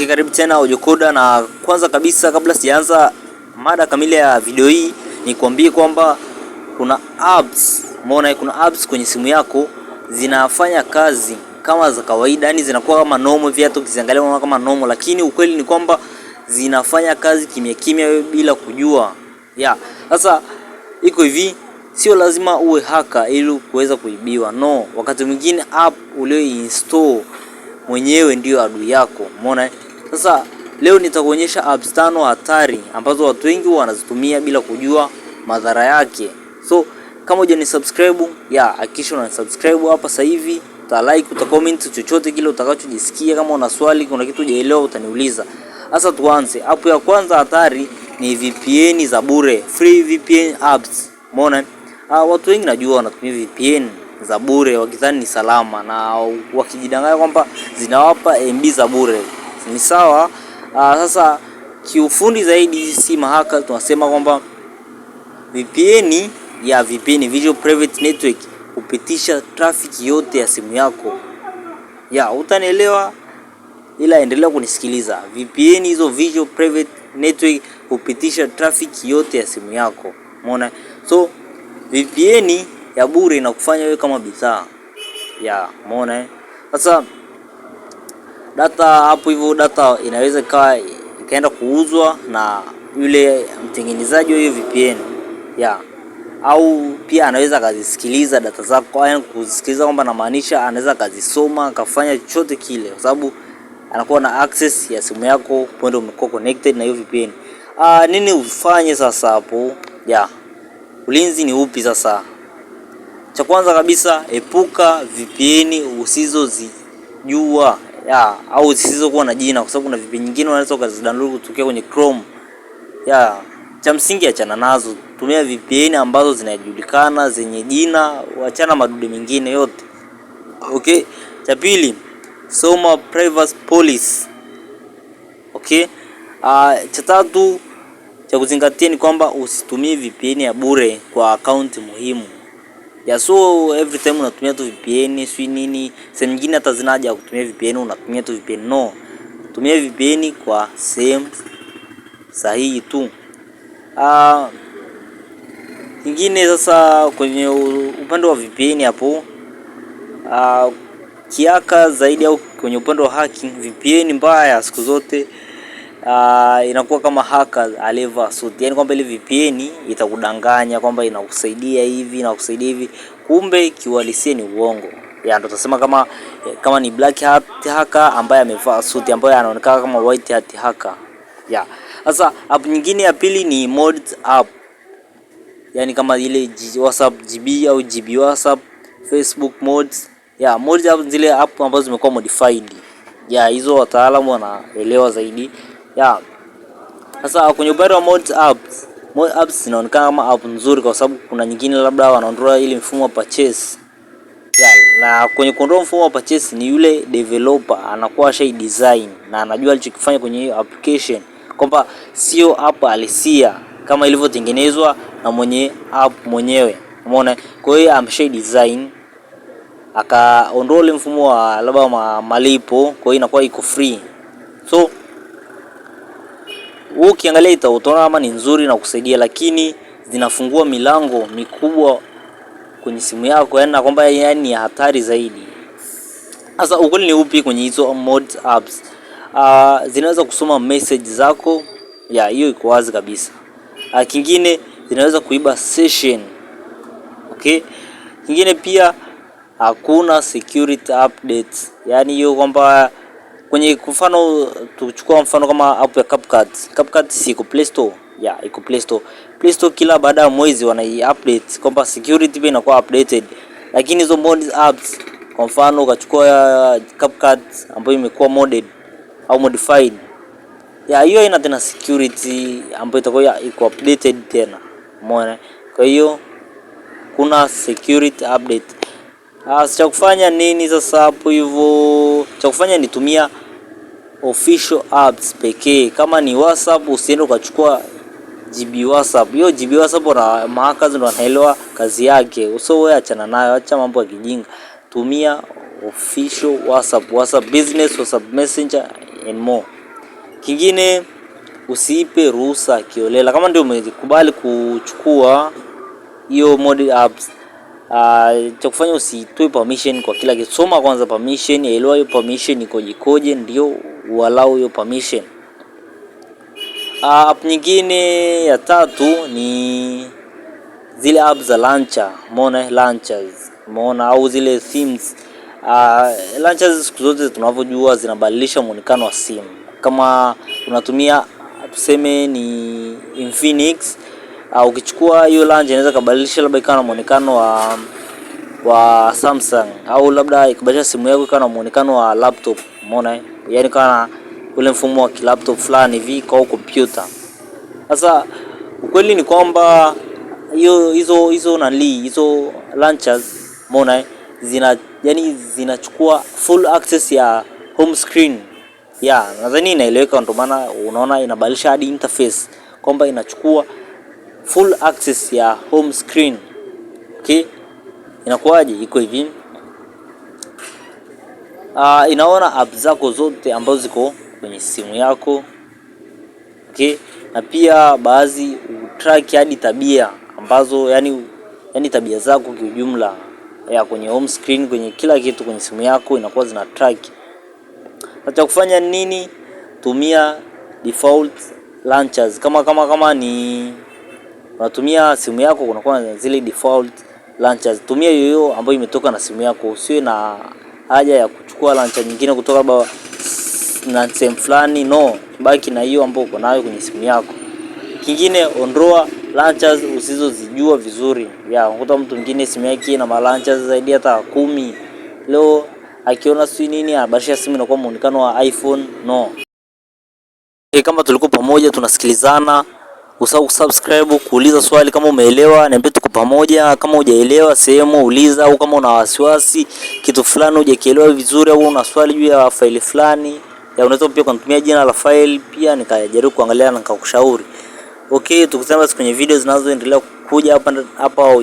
Karibu tena Ujokoda, na kwanza kabisa kabla sijaanza mada kamili ya video hii nikwambie kwamba kuna apps kwenye simu yako zinafanya kazi kama za kawaida, yani zinakuwa kama normal viatu ukiziangalia kama normal, lakini ukweli ni kwamba zinafanya kazi kimya kimya wewe bila kujua. Sasa iko hivi, sio lazima uwe haka ili kuweza kuibiwa. No, wakati mwingine app ulioinstall mwenyewe ndio adui yako. Umeona? Sasa leo nitakuonyesha apps 5 hatari ambazo watu wengi wanazitumia bila kujua madhara yake. So kama hujanisubscribe, hakikisha unasubscribe hapa sasa hivi, uta like, uta comment chochote kile utakachojisikia. Kama una swali, kuna kitu hujaelewa, utaniuliza. Sasa tuanze. App ya kwanza hatari ni VPN za bure, free VPN apps. Umeona? Watu wengi najua wanatumia VPN za bure wakidhani ni salama na wakijidanganya kwamba zinawapa MB za bure. Ni sawa. Sasa kiufundi zaidi, si mahaka, tunasema kwamba VPN Visual Private Network hupitisha traffic yote ya simu yako. Utanielewa, ila endelea kunisikiliza. VPN hizo Visual Private Network hupitisha traffic yote ya simu yako. Umeona? So VPN ya bure inakufanya wewe kama bidhaa. Umeona? Sasa data hapo hivyo, data inaweza ikaenda kuuzwa na yule mtengenezaji wa hiyo VPN. Au pia anaweza akazisikiliza data zako, yani kuzisikiliza kwamba namaanisha anaweza akazisoma akafanya chochote kile, kwa sababu anakuwa na access ya simu yako pale umekuwa connected na hiyo VPN. Nini ufanye sasa hapo? Ulinzi ni upi sasa? Cha kwanza kabisa, epuka VPN usizozijua au zisizokuwa na jina, kwa sababu kuna VPN nyingine unaweza ukazidownload kutokea kwenye Chrome. Cha msingi achana nazo. Tumia VPN ambazo zinajulikana, zenye jina, achana madude mengine yote. Okay? Cha pili, soma privacy policy. Okay? Cha tatu cha kuzingatia ni kwamba usitumie VPN ya bure kwa account muhimu. So every time unatumia tu VPN si nini, sehemu nyingine hata zinaja kutumia VPN unatumia tu VPN. No, tumia VPN kwa sehemu sahihi tu. Kingine sasa kwenye upande wa VPN hapo, kiaka zaidi au kwenye upande wa hacking, VPN mbaya siku zote inakuwa kama hacker aliyevaa suit. Yani kwamba ile VPN itakudanganya kwamba inakusaidia hivi na kusaidia hivi, kumbe kiuhalisia ni uongo. Ndio tutasema kama ni black hat hacker ambaye amevaa suit, ambaye anaonekana kama white hat hacker. Sasa app nyingine ya pili ni mods app. Yani kama ile WhatsApp GB au GB WhatsApp, Facebook mods. Mods app zile app ambazo zimekuwa modified. Hizo wataalamu wanaelewa zaidi. Sasa kwenye upande wa mod apps zinaonekana kama app nzuri, kwa sababu kuna nyingine labda wanaondoa ile mfumo wa purchase. Na kwenye kuondoa mfumo wa purchase ni yule developer anakuwa shay design na anajua alichokifanya kwenye hiyo application, kwamba sio app halisia kama ilivyotengenezwa na mwenye app mwenyewe. Umeona? Kwa hiyo amshay design akaondoa ile mfumo wa labda malipo, kwa hiyo inakuwa iko free. So ukiangalia utaona kama ni nzuri na kusaidia, lakini zinafungua milango mikubwa kwenye simu yako, yani kwamba ni hatari zaidi. Sasa ukweli ni upi kwenye hizo mod apps? Zinaweza kusoma message zako, hiyo iko wazi kabisa. Kingine zinaweza kuiba session. Okay? Kingine pia hakuna security updates. Yani hiyo kwamba kwenye mfano, tuchukua mfano kama app ya CapCut iko Play Store. Iko Play Store. Play Store kila baada ya mwezi wanai-update kwamba security pia inakuwa updated. Lakini hizo mod apps, kwa mfano ukachukua CapCut ambayo imekuwa modded au modified, hiyo ina tena security ambayo itakuwa iko updated tena. Umeona? Kwa hiyo kuna security update. Cha kufanya nini sasa hapo hivyo? Cha kufanya ni tumia official apps pekee. Kama ni WhatsApp, usiende ukachukua GB WhatsApp. Hiyo GB WhatsApp na mahaka ndo wanaelewa kazi yake. So wewe achana nayo, acha mambo ya kijinga. Tumia official WhatsApp Business, WhatsApp Messenger and more. Kingine, usiipe ruhusa kiolela. Kama ndio umekubali kuchukua hiyo mod apps, cha kufanya usitoe permission kwa kila kitu. Soma kwanza permission, elewa hiyo permission ikoje, ndio uallow hiyo permission. App nyingine ya tatu ni zile apps za launcher. Umeona launchers, umeona, au zile themes. Launchers siku zote tunavyojua zinabadilisha muonekano wa simu. Kama unatumia tuseme ni Infinix, ukichukua hiyo launcher inaweza kubadilisha, labda ikawa na muonekano wa Samsung, au labda ikabadilisha simu yako ikawa na muonekano wa laptop. Umeona, yani kana ule mfumo wa laptop fulani hivi kwa kompyuta. Sasa ukweli ni kwamba hizo launchers, umeona, zinachukua full access ya home screen. Nadhani inaeleweka, ndio maana unaona inabadilisha hadi interface kwamba inachukua full access ya home screen. Okay, inakuwaje? Iko hivi, inaona app zako zote ambazo ziko kwenye simu yako. Okay, na pia baadhi track hadi tabia ambazo yani tabia zako kiujumla kwenye home screen, kwenye kila kitu kwenye simu yako inakuwa zina track. Acha kufanya nini? Tumia default launchers. Kama ni unatumia simu yako, kunakuwa na zile default launchers. Tumia hiyo ambayo imetoka na simu yako, usiwe na haja ya kuchukua launcher nyingine kutoka na sehemu fulani. No, baki na hiyo ambayo uko nayo kwenye simu yako. Kingine, ondoa launchers usizozijua vizuri. Unakuta mtu mwingine simu yake na launchers zaidi hata 10. Leo akiona sio nini abadilisha simu inakuwa muonekano wa iPhone. No. Kama tulikuwa pamoja tunasikilizana, usahau subscribe, kuuliza swali kama umeelewa, niambie tuko pamoja. Kama hujaelewa sehemu uliza, au kama una wasiwasi kitu fulani hujakielewa vizuri, au una swali juu ya faili fulani, unaweza pia kunitumia jina la file, pia nikajaribu kuangalia na nikakushauri. Okay, tukutane basi kwenye video zinazoendelea kuja hapa.